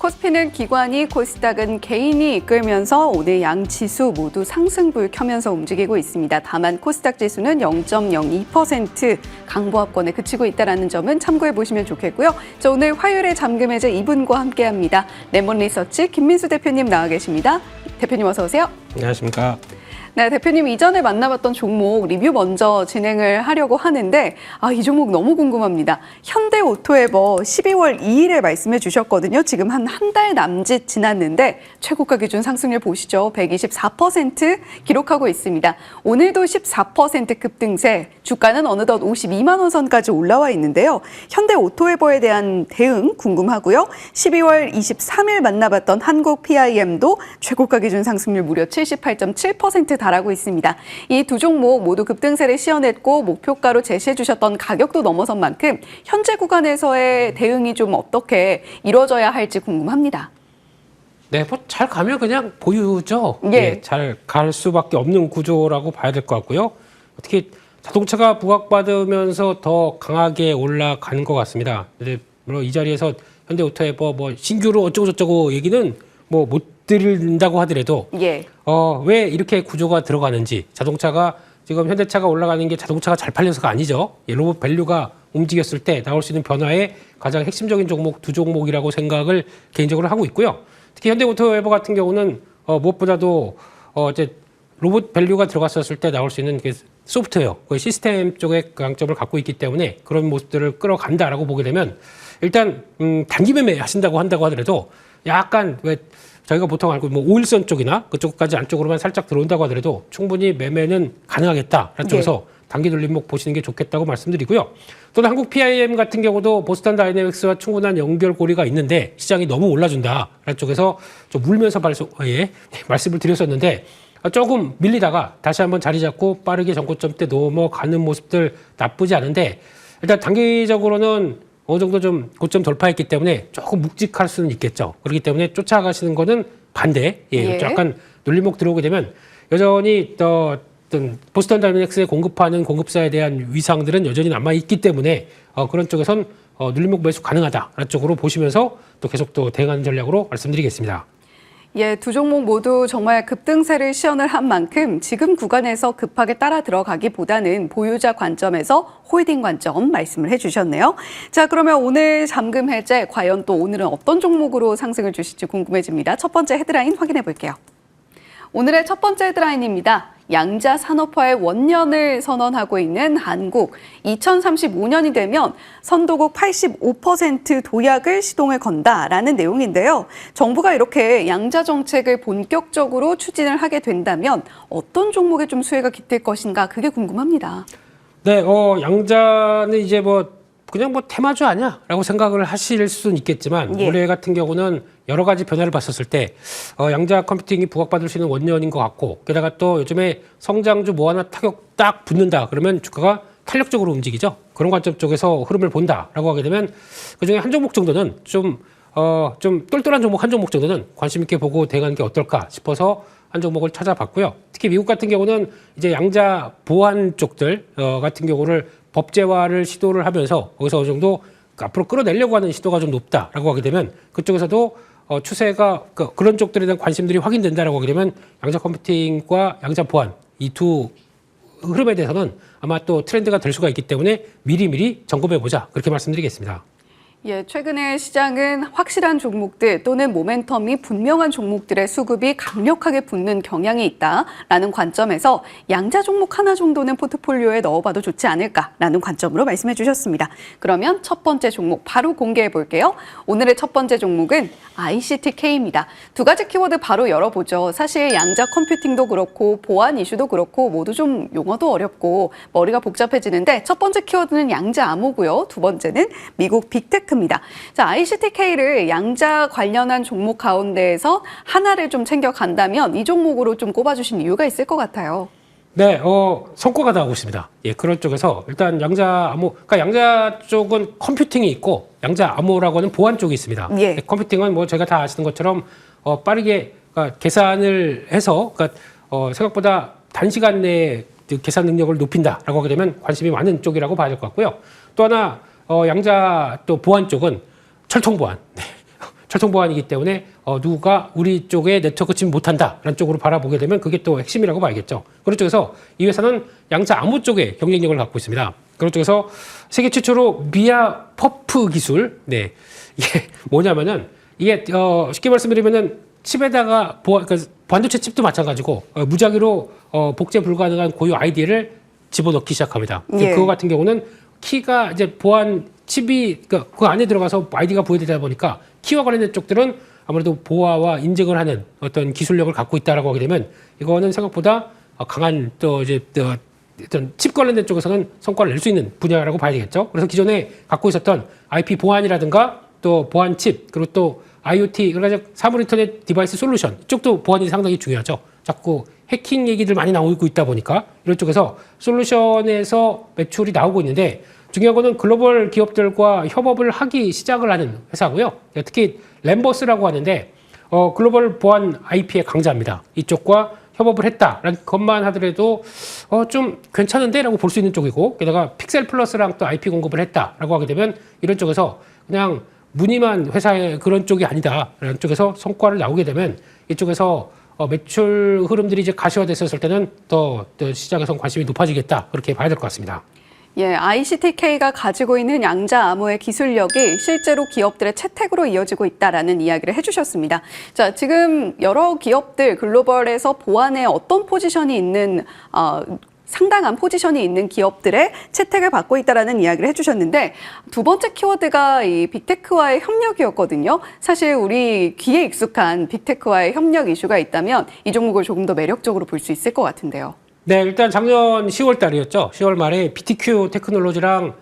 코스피는 기관이, 코스닥은 개인이 이끌면서 오늘 양 지수 모두 상승불 켜면서 움직이고 있습니다. 다만 코스닥 지수는 0.02% 강보합권에 그치고 있다는 점은 참고해 보시면 좋겠고요. 자, 오늘 화요일에 잠금 해제 이분과 함께합니다. 레몬 리서치 김민수 대표님 나와 계십니다. 대표님 어서 오세요. 안녕하십니까. 네, 대표님 이전에 만나봤던 종목 리뷰 먼저 진행을 하려고 하는데 이 종목 너무 궁금합니다. 현대오토에버 12월 2일에 말씀해 주셨거든요. 지금 한 달 남짓 지났는데 최고가 기준 상승률 보시죠. 124% 기록하고 있습니다. 오늘도 14% 급등세, 주가는 어느덧 52만 원 선까지 올라와 있는데요. 현대오토에버에 대한 대응 궁금하고요. 12월 23일 만나봤던 한국 PIM도 최고가 기준 상승률 무려 78.7% 달하고 있습니다. 이 두 종목 모두 급등세를 시현했고 목표가로 제시해 주셨던 가격도 넘어선 만큼 현재 구간에서의 대응이 좀 어떻게 이루어져야 할지 궁금합니다. 네, 뭐 잘 가면 그냥 보유죠. 예. 네, 잘 갈 수밖에 없는 구조라고 봐야 될 것 같고요. 특히 자동차가 부각받으면서 더 강하게 올라가는 것 같습니다. 물론 이 자리에서 현대오토에버 신규로 어쩌고저쩌고 얘기는 못 드린다고 하더라도 예. 왜 이렇게 구조가 들어가는지, 자동차가 지금 현대차가 올라가는 게 자동차가 잘 팔려서가 아니죠. 로봇 밸류가 움직였을 때 나올 수 있는 변화의 가장 핵심적인 종목 두 종목이라고 생각을 개인적으로 하고 있고요. 특히 현대오토에버 같은 경우는 무엇보다도 이제 로봇 밸류가 들어갔었을 때 나올 수 있는 그 소프트웨어, 그 시스템 쪽의 강점을 갖고 있기 때문에 그런 모습들을 끌어간다라고 보게 되면 일단 단기 매매 하신다고 한다고 하더라도 약간 왜 저희가 보통 알고 5일선 쪽이나 그쪽까지 안쪽으로만 살짝 들어온다고 하더라도 충분히 매매는 가능하겠다라는 쪽에서 단기 돌림목 보시는 게 좋겠다고 말씀드리고요. 또는 한국 PIM 같은 경우도 보스턴 다이내믹스와 충분한 연결고리가 있는데 시장이 너무 올라준다라는 쪽에서 좀 울면서 말씀을 드렸었는데 조금 밀리다가 다시 한번 자리 잡고 빠르게 전고점대 넘어가는 모습들 나쁘지 않은데 일단 단기적으로는 어느 정도 좀 고점 돌파했기 때문에 조금 묵직할 수는 있겠죠. 그렇기 때문에 쫓아가시는 거는 반대. 약간 눌림목 들어오게 되면 여전히 어떤 보스턴 다이내믹스에 공급하는 공급사에 대한 위상들은 여전히 남아있기 때문에 그런 쪽에선 눌림목 매수 가능하다라는 쪽으로 보시면서 또 계속 또 대응하는 전략으로 말씀드리겠습니다. 예, 두 종목 모두 정말 급등세를 시현을 한 만큼 지금 구간에서 급하게 따라 들어가기보다는 보유자 관점에서 홀딩 관점 말씀을 해주셨네요. 자, 그러면 오늘 잠금 해제 과연 또 오늘은 어떤 종목으로 상승을 주실지 궁금해집니다. 첫 번째 헤드라인 확인해 볼게요. 오늘의 첫 번째 헤드라인입니다. 양자 산업화의 원년을 선언하고 있는 한국. 2035년이 되면 선도국 85% 도약을 시동을 건다라는 내용인데요. 정부가 이렇게 양자 정책을 본격적으로 추진을 하게 된다면 어떤 종목에 좀 수혜가 깃들 것인가 그게 궁금합니다. 네, 양자는 이제 그냥 테마주 아니야라고 생각을 하실 수는 있겠지만 올해 같은 경우는 여러 가지 변화를 봤었을 때 양자 컴퓨팅이 부각받을 수 있는 원년인 것 같고 게다가 또 요즘에 성장주 뭐 하나 타격 딱 붙는다 그러면 주가가 탄력적으로 움직이죠. 그런 관점 쪽에서 흐름을 본다라고 하게 되면 그중에 한 종목 정도는 좀 똘똘한 종목 한 종목 정도는 관심 있게 보고 대응하는 게 어떨까 싶어서 한 종목을 찾아봤고요. 특히 미국 같은 경우는 이제 양자 보안 쪽들 같은 경우를 법제화를 시도를 하면서 거기서 어느 정도 앞으로 끌어내려고 하는 시도가 좀 높다라고 하게 되면 그쪽에서도 추세가 그런 쪽들에 대한 관심들이 확인된다라고 하게 되면 양자 컴퓨팅과 양자 보안 이 두 흐름에 대해서는 아마 또 트렌드가 될 수가 있기 때문에 미리미리 점검해보자 그렇게 말씀드리겠습니다. 예, 최근에 시장은 확실한 종목들 또는 모멘텀이 분명한 종목들의 수급이 강력하게 붙는 경향이 있다라는 관점에서 양자 종목 하나 정도는 포트폴리오에 넣어봐도 좋지 않을까라는 관점으로 말씀해 주셨습니다. 그러면 첫 번째 종목 바로 공개해 볼게요. 오늘의 첫 번째 종목은 ICTK입니다. 두 가지 키워드 바로 열어보죠. 사실 양자 컴퓨팅도 그렇고 보안 이슈도 그렇고 모두 좀 용어도 어렵고 머리가 복잡해지는데 첫 번째 키워드는 양자 암호고요. 두 번째는 미국 빅테크 입니다. 자, ICTK를 양자 관련한 종목 가운데에서 하나를 좀 챙겨간다면 이 종목으로 좀 꼽아주신 이유가 있을 것 같아요. 네, 성과가 나오고 있습니다. 예, 그런 쪽에서 일단 양자 암호, 그러니까 양자 쪽은 컴퓨팅이 있고 양자 암호라고 하는 보안 쪽이 있습니다. 예. 컴퓨팅은 저희가 다 아시는 것처럼 빠르게 계산을 해서 생각보다 단시간 내에 계산 능력을 높인다라고 하게 되면 관심이 많은 쪽이라고 봐야 될 것 같고요. 또 하나 양자 또 보안 쪽은 철통 보안. 철통 보안이기 때문에 누가 우리 쪽에 네트워크 침입 못한다라는 쪽으로 바라보게 되면 그게 또 핵심이라고 봐야겠죠. 그런 쪽에서 이 회사는 양자 암호 쪽에 경쟁력을 갖고 있습니다. 그런 쪽에서 세계 최초로 미아 퍼프 기술, 네, 이게 뭐냐면은 이게 쉽게 말씀드리면은 칩에다가 그러니까 반도체 칩도 마찬가지고 무작위로 복제 불가능한 고유 아이디를 집어넣기 시작합니다. 예. 그거 같은 경우는 키가 이제 보안 칩이 그 안에 들어가서 아이디가 보여되다 보니까 키와 관련된 쪽들은 아무래도 보호와 인증을 하는 어떤 기술력을 갖고 있다라고 하게 되면 이거는 생각보다 강한 또 이제 어떤 칩 관련된 쪽에서는 성과를 낼 수 있는 분야라고 봐야 되겠죠. 그래서 기존에 갖고 있었던 IP 보안이라든가 또 보안 칩 그리고 또 IoT 그러니까 사물 인터넷 디바이스 솔루션 이쪽도 보안이 상당히 중요하죠. 자꾸 해킹 얘기들 많이 나오고 있다 보니까 이런 쪽에서 솔루션에서 매출이 나오고 있는데 중요한 거는 글로벌 기업들과 협업을 하기 시작을 하는 회사고요. 특히 램버스라고 하는데 글로벌 보안 IP의 강자입니다. 이쪽과 협업을 했다라는 것만 하더라도 좀 괜찮은데라고 볼 수 있는 쪽이고 게다가 픽셀 플러스랑 또 IP 공급을 했다라고 하게 되면 이런 쪽에서 그냥 무늬만 회사의 그런 쪽이 아니다라는 쪽에서 성과를 나오게 되면 이쪽에서 매출 흐름들이 이제 가시화됐었을 때는 더 시장에서 관심이 높아지겠다 그렇게 봐야 될 것 같습니다. 예, ICTK가 가지고 있는 양자 암호의 기술력이 실제로 기업들의 채택으로 이어지고 있다라는 이야기를 해주셨습니다. 자, 지금 여러 기업들 글로벌에서 보안에 어떤 포지션이 있는 상당한 포지션이 있는 기업들의 채택을 받고 있다라는 이야기를 해주셨는데 두 번째 키워드가 이 빅테크와의 협력이었거든요. 사실 우리 귀에 익숙한 빅테크와의 협력 이슈가 있다면 이 종목을 조금 더 매력적으로 볼 수 있을 것 같은데요. 네, 일단 작년 10월 달이었죠. 10월 말에 BTQ 테크놀로지랑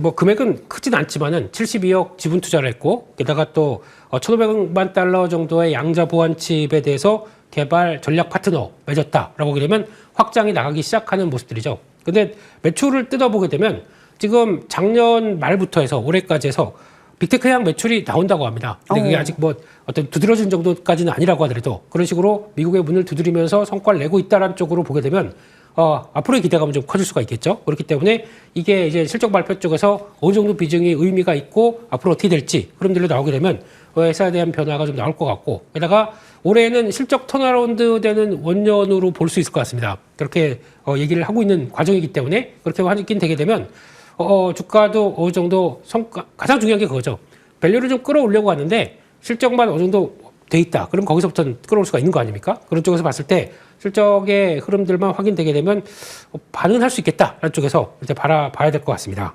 뭐 금액은 크진 않지만은 72억 지분 투자를 했고 게다가 또 1,500만 달러 정도의 양자 보안 칩에 대해서 개발 전략 파트너 맺었다라고 하게 되면 확장이 나가기 시작하는 모습들이죠. 근데 매출을 뜯어보게 되면 지금 작년 말부터 해서 올해까지 해서 빅테크 향 매출이 나온다고 합니다. 근데 그게 아직 뭐 어떤 두드러진 정도까지는 아니라고 하더라도 그런 식으로 미국의 문을 두드리면서 성과를 내고 있다는 쪽으로 보게 되면 앞으로의 기대감은 좀 커질 수가 있겠죠. 그렇기 때문에 이게 이제 실적 발표 쪽에서 어느 정도 비중이 의미가 있고 앞으로 어떻게 될지 흐름들로 나오게 되면 회사에 대한 변화가 좀 나올 것 같고 게다가 올해는 실적 턴어라운드 되는 원년으로 볼 수 있을 것 같습니다. 그렇게 얘기를 하고 있는 과정이기 때문에 그렇게 확인 되게 되면 주가도 어느 정도 성과 가장 중요한 게 그거죠. 밸류를 좀 끌어올려고 하는데 실적만 어느 정도 돼 있다. 그럼 거기서부터는 끌어올 수가 있는 거 아닙니까? 그런 쪽에서 봤을 때 실적의 흐름들만 확인되게 되면 반응을 할 수 있겠다라는 쪽에서 이제 봐야 될 것 같습니다.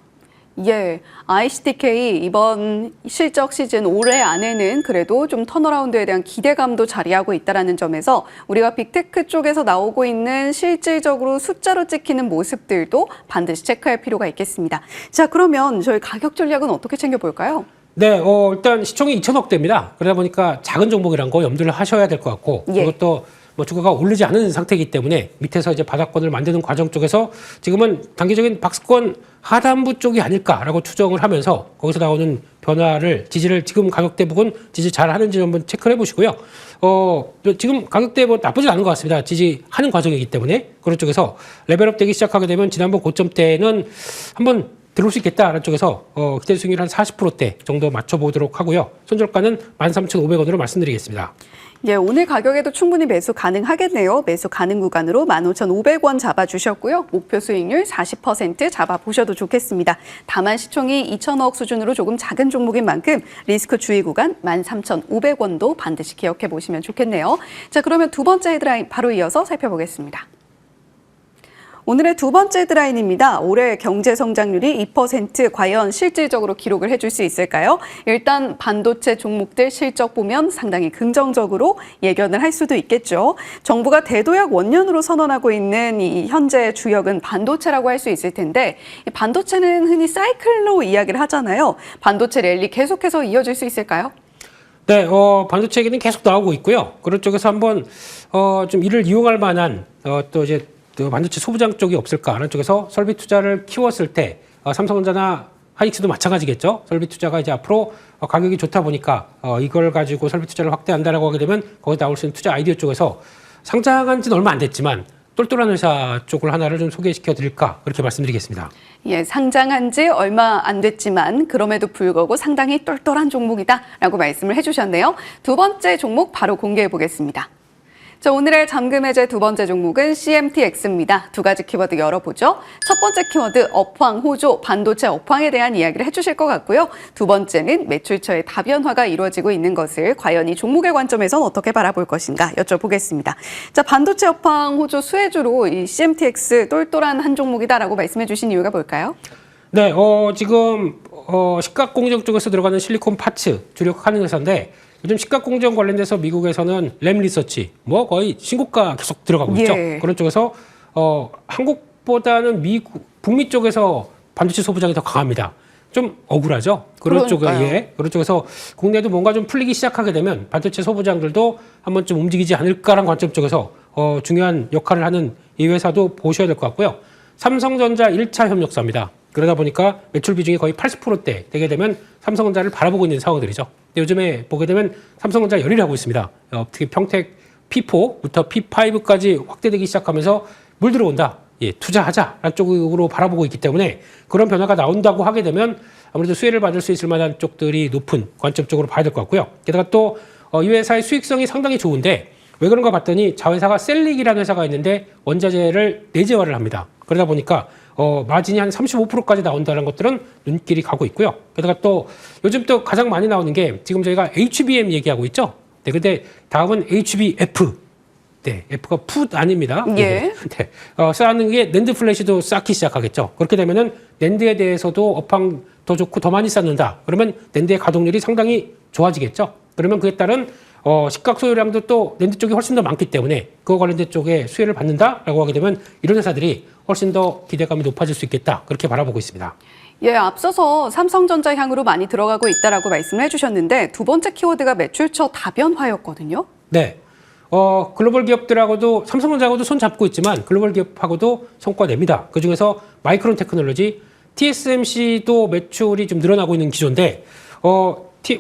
예, ICTK 이번 실적 시즌 올해 안에는 그래도 좀 턴어라운드에 대한 기대감도 자리하고 있다는 점에서 우리가 빅테크 쪽에서 나오고 있는 실질적으로 숫자로 찍히는 모습들도 반드시 체크할 필요가 있겠습니다. 자, 그러면 저희 가격 전략은 어떻게 챙겨볼까요? 네, 일단 시총이 2,000억대입니다. 그러다 보니까 작은 종목이란 거 염두를 하셔야 될 것 같고 예. 그것도 뭐 주가가 오르지 않은 상태이기 때문에 밑에서 이제 바닥권을 만드는 과정 쪽에서 지금은 단기적인 박스권 하단부 쪽이 아닐까라고 추정을 하면서 거기서 나오는 변화를 지지를 지금 가격대 부분 지지 잘 하는지 한번 체크를 해보시고요. 지금 가격대 뭐 나쁘지 않은 것 같습니다. 지지하는 과정이기 때문에 그런 쪽에서 레벨업 되기 시작하게 되면 지난번 고점대는 한번 들어올 수 있겠다라는 쪽에서 기대 수익률 한 40%대 정도 맞춰보도록 하고요. 손절가는 13,500원으로 말씀드리겠습니다. 예, 오늘 가격에도 충분히 매수 가능하겠네요. 매수 가능 구간으로 15,500원 잡아주셨고요. 목표 수익률 40% 잡아보셔도 좋겠습니다. 다만 시총이 2천억 수준으로 조금 작은 종목인 만큼 리스크 주의 구간 13,500원도 반드시 기억해 보시면 좋겠네요. 자, 그러면 두 번째 헤드라인 바로 이어서 살펴보겠습니다. 오늘의 두 번째 헤드라인입니다. 올해 경제 성장률이 2% 과연 실질적으로 기록을 해줄 수 있을까요? 일단 반도체 종목들 실적 보면 상당히 긍정적으로 예견을 할 수도 있겠죠. 정부가 대도약 원년으로 선언하고 있는 이 현재 주역은 반도체라고 할 수 있을 텐데 이 반도체는 흔히 사이클로 이야기를 하잖아요. 반도체 랠리 계속해서 이어질 수 있을까요? 네, 반도체 얘기는 계속 나오고 있고요. 그런 쪽에서 한번 좀 이를 이용할 만한 또 이제 반도체 소부장 쪽이 없을까 하는 쪽에서 설비 투자를 키웠을 때 삼성전자나 하이닉스도 마찬가지겠죠. 설비 투자가 이제 앞으로 가격이 좋다 보니까 이걸 가지고 설비 투자를 확대한다라고 하게 되면 거기에 나올 수 있는 투자 아이디어 쪽에서 상장한 지는 얼마 안 됐지만 똘똘한 회사 쪽을 하나를 좀 소개시켜 드릴까 그렇게 말씀드리겠습니다. 예, 상장한 지 얼마 안 됐지만 그럼에도 불구하고 상당히 똘똘한 종목이다라고 말씀을 해주셨네요. 두 번째 종목 바로 공개해 보겠습니다. 자, 오늘의 잠금 해제 두 번째 종목은 CMTX입니다. 두 가지 키워드 열어보죠. 첫 번째 키워드 업황, 호조, 반도체 업황에 대한 이야기를 해주실 것 같고요. 두 번째는 매출처의 다변화가 이루어지고 있는 것을 과연 이 종목의 관점에서는 어떻게 바라볼 것인가 여쭤보겠습니다. 자, 반도체 업황, 호조, 수혜주로 이 CMTX 똘똘한 한 종목이다라고 말씀해 주신 이유가 뭘까요? 네, 지금 식각 공정 쪽에서 들어가는 실리콘 파츠 주력하는 회사인데 요즘 식각 공정 관련돼서 미국에서는 램 리서치 뭐 거의 신고가 계속 들어가고 있죠. 예. 그런 쪽에서 한국보다는 북미 쪽에서 반도체 소부장이 더 강합니다. 좀 억울하죠. 그런 그런 쪽에서 국내도 뭔가 좀 풀리기 시작하게 되면 반도체 소부장들도 한번 좀 움직이지 않을까라는 관점 쪽에서 중요한 역할을 하는 이 회사도 보셔야 될 것 같고요. 삼성전자 1차 협력사입니다. 그러다 보니까 매출 비중이 거의 80%대 되게 되면 삼성전자를 바라보고 있는 상황들이죠. 근데 요즘에 보게 되면 삼성전자 열일을 하고 있습니다. 특히 평택 P4부터 P5까지 확대되기 시작하면서 물 들어온다. 예, 투자하자라는 쪽으로 바라보고 있기 때문에 그런 변화가 나온다고 하게 되면 아무래도 수혜를 받을 수 있을 만한 쪽들이 높은 관점 쪽으로 봐야 될 것 같고요. 게다가 또 이 회사의 수익성이 상당히 좋은데 왜 그런가 봤더니 자회사가 셀릭이라는 회사가 있는데 원자재를 내재화를 합니다. 그러다 보니까 마진이 한 35%까지 나온다는 것들은 눈길이 가고 있고요. 게다가 또 요즘 또 가장 많이 나오는 게 지금 저희가 HBM 얘기하고 있죠. 네, 근데 다음은 HBF. 네, F가 풋 아닙니다. 예. 네, 쌓는 게 낸드 플래시도 쌓기 시작하겠죠. 그렇게 되면은 낸드에 대해서도 업황 더 좋고 더 많이 쌓는다. 그러면 낸드의 가동률이 상당히 좋아지겠죠. 그러면 그에 따른 식각 소요량도 또 낸드 쪽이 훨씬 더 많기 때문에 그거 관련된 쪽에 수혜를 받는다라고 하게 되면 이런 회사들이 훨씬 더 기대감이 높아질 수 있겠다. 그렇게 바라보고 있습니다. 예, 앞서서 삼성전자 향으로 많이 들어가고 있다라고 말씀을 해주셨는데 두 번째 키워드가 매출처 다변화였거든요. 네. 글로벌 기업들하고도 삼성전자하고도 손 잡고 있지만 글로벌 기업하고도 성과 냅니다. 그중에서 마이크론 테크놀로지, TSMC도 매출이 좀 늘어나고 있는 기조인데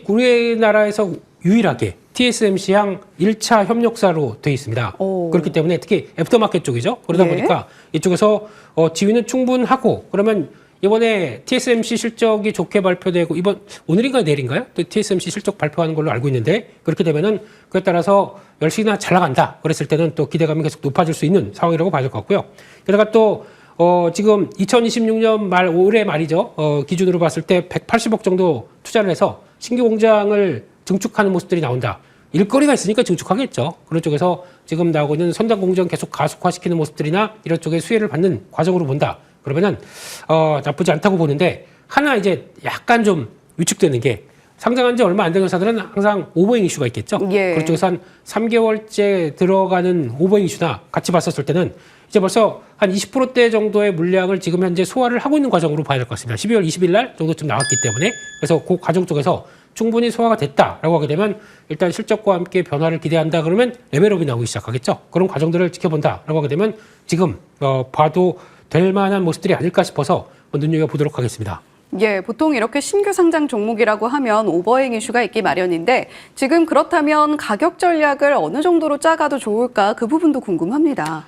우리나라에서 유일하게 TSMC랑 1차 협력사로 되어 있습니다. 그렇기 때문에 특히 애프터마켓 쪽이죠. 그러다 예. 보니까 이쪽에서 지위는 충분하고 그러면 이번에 TSMC 실적이 좋게 발표되고 오늘인가요 내일인가요? 또 TSMC 실적 발표하는 걸로 알고 있는데 그렇게 되면은 그에 따라서 열심히나 잘 나간다. 그랬을 때는 또 기대감이 계속 높아질 수 있는 상황이라고 봐야 될 것 같고요. 게다가 또 지금 2026년 말 올해 말이죠. 기준으로 봤을 때 180억 정도 투자를 해서 신규 공장을 증축하는 모습들이 나온다. 일거리가 있으니까 증축하겠죠. 그런 쪽에서 지금 나오고 있는 선단 공정 계속 가속화시키는 모습들이나 이런 쪽에 수혜를 받는 과정으로 본다. 그러면은 나쁘지 않다고 보는데 하나 이제 약간 좀 위축되는 게 상장한 지 얼마 안 된 회사들은 항상 오버행 이슈가 있겠죠. 예. 그런 쪽에서 한 3개월째 들어가는 오버행 이슈나 같이 봤었을 때는 이제 벌써 한 20%대 정도의 물량을 지금 현재 소화를 하고 있는 과정으로 봐야 될 것 같습니다. 12월 20일 날 정도쯤 나왔기 때문에 그래서 그 과정 쪽에서 충분히 소화가 됐다라고 하게 되면 일단 실적과 함께 변화를 기대한다 그러면 레벨업이 나오기 시작하겠죠. 그런 과정들을 지켜본다라고 하게 되면 지금 봐도 될 만한 모습들이 아닐까 싶어서 눈여겨보도록 하겠습니다. 예, 보통 이렇게 신규 상장 종목이라고 하면 오버행 이슈가 있기 마련인데 지금 그렇다면 가격 전략을 어느 정도로 짜가도 좋을까 그 부분도 궁금합니다.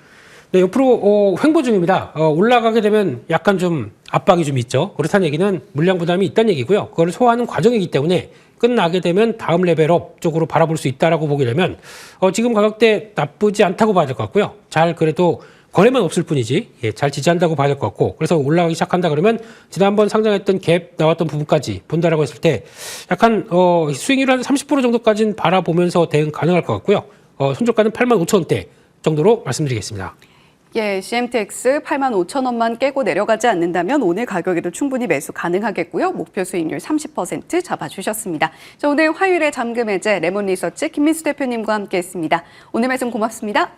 네, 옆으로 횡보 중입니다. 올라가게 되면 약간 좀 압박이 좀 있죠. 그렇다는 얘기는 물량 부담이 있다는 얘기고요. 그걸 소화하는 과정이기 때문에 끝나게 되면 다음 레벨업 쪽으로 바라볼 수 있다라고 보게 되면 지금 가격대 나쁘지 않다고 봐야 될 것 같고요. 잘 그래도 거래만 없을 뿐이지 잘 지지한다고 봐야 될 것 같고 그래서 올라가기 시작한다 그러면 지난번 상장했던 갭 나왔던 부분까지 본다라고 했을 때 약간 수익률 한 30% 정도까지는 바라보면서 대응 가능할 것 같고요. 손절가는 85,000원대 정도로 말씀드리겠습니다. 예, CMTX 85,000원만 깨고 내려가지 않는다면 오늘 가격에도 충분히 매수 가능하겠고요. 목표 수익률 30% 잡아주셨습니다. 자, 오늘 화요일에 잠금 해제 레몬리서치 김민수 대표님과 함께했습니다. 오늘 말씀 고맙습니다.